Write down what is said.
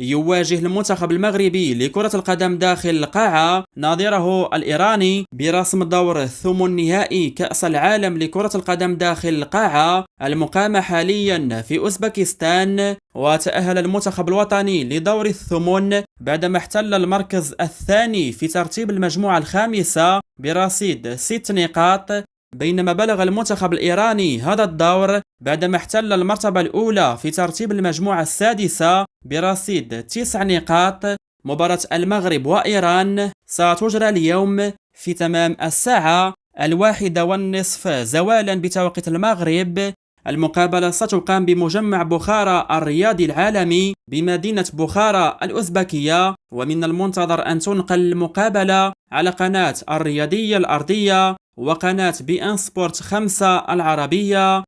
يواجه المنتخب المغربي لكرة القدم داخل القاعة نظيره الإيراني برسم دور الثمن النهائي كأس العالم لكرة القدم داخل القاعة المقامة حاليا في أوزبكستان. وتأهل المنتخب الوطني لدور الثمن بعدما احتل المركز الثاني في ترتيب المجموعة الخامسة برصيد 6 نقاط، بينما بلغ المنتخب الإيراني هذا الدور بعدما احتل المرتبة الأولى في ترتيب المجموعة السادسة برصيد 9 نقاط. مباراة المغرب وإيران ستجرى اليوم في تمام الساعة 1:30 زوالا بتوقيت المغرب. المقابلة ستقام بمجمع بخارى الرياضي العالمي بمدينة بخارى الأوزبكية، ومن المنتظر أن تنقل المقابلة على قناة الرياضية الأرضية وقناة بي إن سبورت 5 العربية.